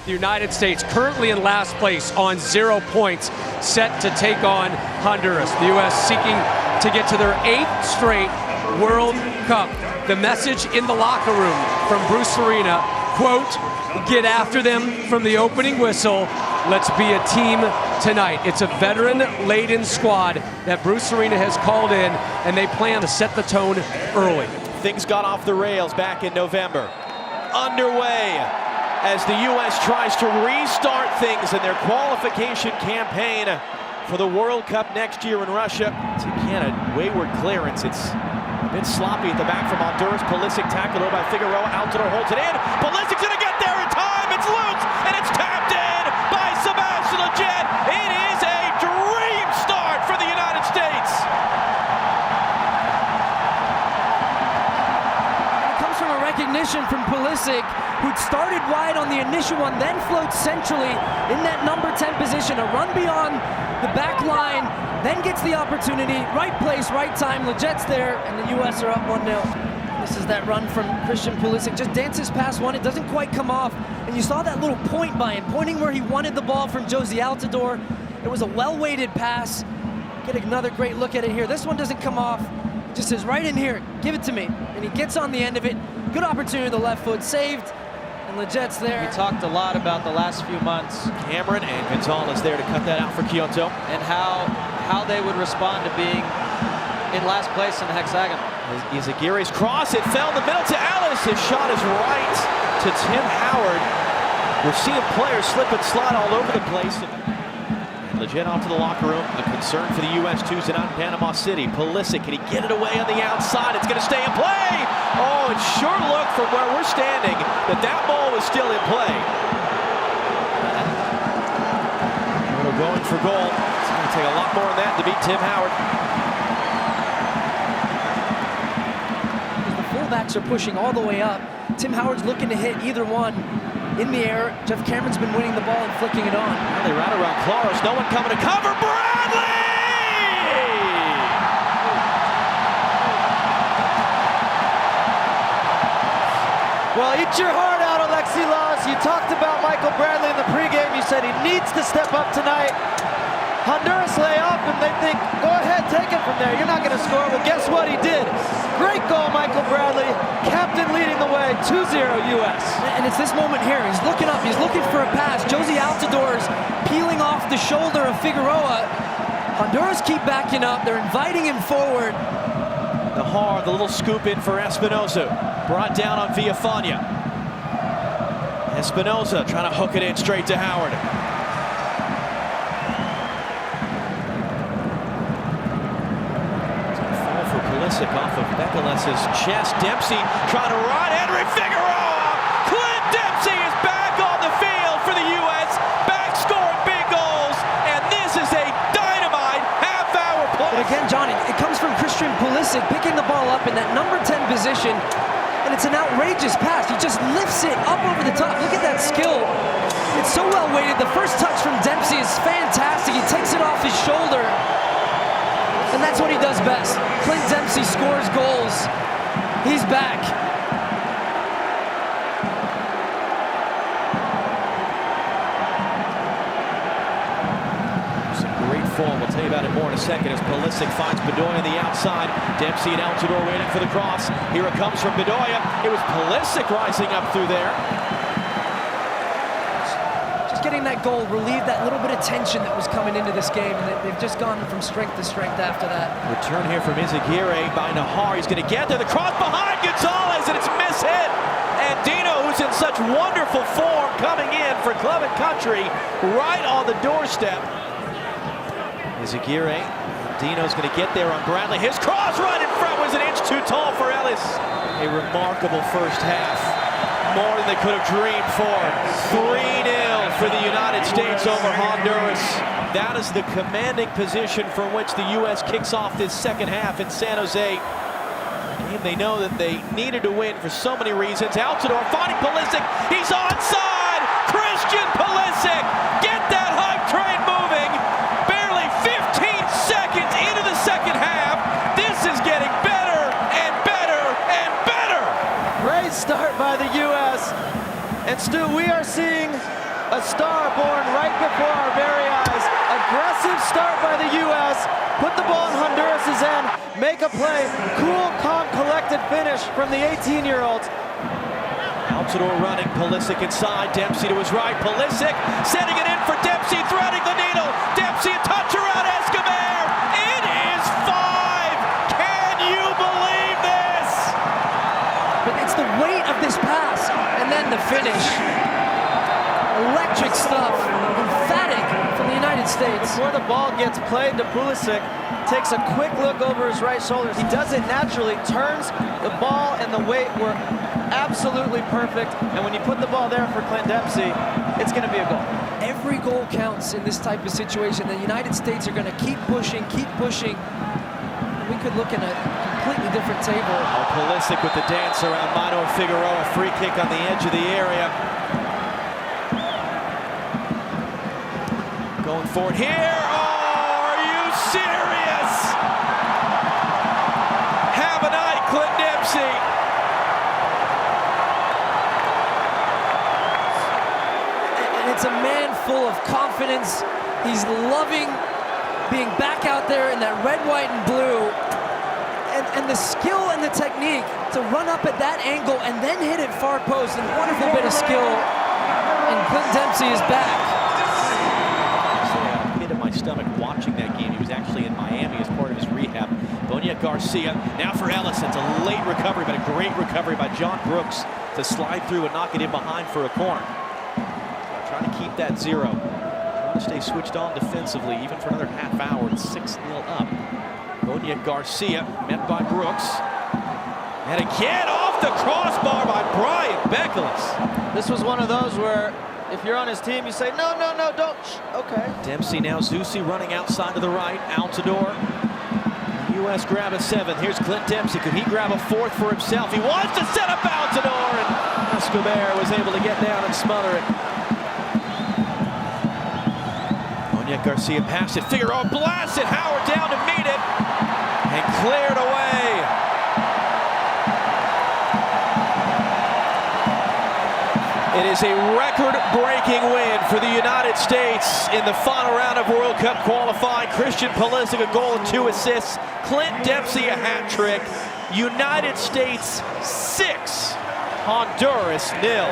The United States currently in last place on 0 points, set to take on Honduras. The U.S. seeking to get to their 8th straight World Cup. The message in the locker room from Bruce Arena, quote, "Get after them from the opening whistle. Let's be a team tonight." It's a veteran-laden squad that Bruce Arena has called in, and they plan to set the tone early. Things got off the rails back in November. Underway as the U.S. tries to restart things in their qualification campaign for the World Cup next year in Russia. It's again a wayward clearance. It's a bit sloppy at the back from Honduras. Pulisic tackled over by Figueroa. Altidore holds it in. Pulisic's going to get there in time. It's loose, and it's tapped in by Sebastian Lletget. It is a dream start for the United States. It comes from a recognition from Pulisic, who'd started wide on the initial one, then floats centrally in that number 10 position, a run beyond the back line, then gets the opportunity, right place, right time, Lletget's there, and the U.S. are up 1-0. This is that run from Christian Pulisic, just dances past one, it doesn't quite come off, and you saw that little point by him, pointing where he wanted the ball from Jozy Altidore. It was a well-weighted pass. Get another great look at it here. This one doesn't come off, it just says right in here, give it to me, and he gets on the end of it. Good opportunity with the left foot, saved. Lletget's there. We talked a lot about the last few months. Cameron and Gonzalez there to cut that out for Kyoto. And how they would respond to being in last place in the hexagon. Izaguirre's cross, it fell in the middle to Ellis. His shot is right to Tim Howard. We're seeing players slip and slide all over the place. And Lletget off to the locker room. A concern for the U.S. Tuesday night in Panama City. Pulisic, can he get it away on the outside? It's going to stay in play. Oh, it sure looked from where we're standing that ball was still in play. We're going for goal. It's going to take a lot more than that to beat Tim Howard. The fullbacks are pushing all the way up. Tim Howard's looking to hit either one. In the air, Jeff Cameron's been winning the ball and flicking it on. Well, they round around Claros. No one coming to cover. Bradley! Well, eat your heart out, Alexi Laws. You talked about Michael Bradley in the pregame. You said he needs to step up tonight. Honduras lay up and they think, go ahead, take it from there. You're not going to score. Well, guess what? He did. Great goal, Michael Bradley. Captain leading the way, 2-0 U.S. And it's this moment here. He's looking up. He's looking for a pass. Jozy Altidore's peeling off the shoulder of Figueroa. Honduras keep backing up. They're inviting him forward. The little scoop in for Espinoza. Brought down on Villafana. Espinoza trying to hook it in straight to Howard. Fall for Pulisic off of Bekales's chest. Dempsey trying to run. Henry Figueroa. Clint Dempsey is back on the field for the U.S. Back scoring big goals. And this is a dynamite half-hour play. But again, Johnny, it comes from Christian Pulisic picking the ball up in that number 10 position. And it's an outrageous pass. He just lifts it up over the top. Look at that skill. It's so well weighted. The first touch from Dempsey is fantastic. He takes it off his shoulder. And that's what he does best. Clint Dempsey scores goals. He's back. Form. We'll tell you about it more in a second as Pulisic finds Bedoya on the outside. Dempsey and Altidore waiting for the cross. Here it comes from Bedoya. It was Pulisic rising up through there. Just getting that goal relieved that little bit of tension that was coming into this game, and they've just gone from strength to strength after that. Return here from Izaguirre by Nahar. He's going to get there. The cross behind Gonzalez, and it's mishit. And Dino, who's in such wonderful form, coming in for club and country right on the doorstep. Izaguirre, Dino's going to get there on Bradley. His cross right in front was an inch too tall for Ellis. A remarkable first half. More than they could have dreamed for. 3-0 for the United States over Honduras. That is the commanding position from which the U.S. kicks off this second half in San Jose. And they know that they needed to win for so many reasons. Altidore finding Pulisic. He's onside. Christian Pulisic. Get that hype train moving. Barely 15 seconds into the second half. This is getting better and better and better. Great start by the U.S. And Stu, we are seeing star born right before our very eyes. Aggressive start by the U.S. Put the ball in Honduras' end. Make a play. Cool, calm, collected finish from the 18-year-olds. Altidore running, Pulisic inside, Dempsey to his right, Pulisic sending it in for Dempsey, threading the needle, Dempsey a touch around Escobar, it is 5! Can you believe this? But it's the weight of this pass, and then the finish. Electric stuff, emphatic from the United States. Before the ball gets played to Pulisic, takes a quick look over his right shoulder. He does it naturally, turns the ball, and the weight were absolutely perfect. And when you put the ball there for Clint Dempsey, it's going to be a goal. Every goal counts in this type of situation. The United States are going to keep pushing, keep pushing. We could look at a completely different table. Oh, Pulisic with the dance around Mino Figueroa, free kick on the edge of the area. Going forward here. Oh, are you serious? Have a night, Clint Dempsey. And it's a man full of confidence. He's loving being back out there in that red, white, and blue. And the skill and the technique to run up at that angle and then hit it far post. And a wonderful bit of skill. And Clint Dempsey is back. My stomach watching that game. He was actually in Miami as part of his rehab. Bonia Garcia now for Ellis. It's a late recovery, but a great recovery by John Brooks to slide through and knock it in behind for a corner. Trying to keep that 0. Trying to stay switched on defensively, even for another half hour. It's 6-0 up. Bonia Garcia met by Brooks. And again off the crossbar by Brian Beckles. This was one of those where if you're on his team, you say, no, no, no, don't. Okay. Dempsey now, Zusi running outside to the right. Altidore. U.S. grab a 7. Here's Clint Dempsey. Could he grab a 4th for himself? He wants to set up Altidore, and Escobar was able to get down and smother it. Bonia Garcia passed it. Figueroa blasts it. Howard down to meet it. And cleared away. It is a record-breaking win for the United States in the final round of World Cup qualifying. Christian Pulisic a goal and 2 assists. Clint Dempsey a hat trick. United States 6, Honduras 0.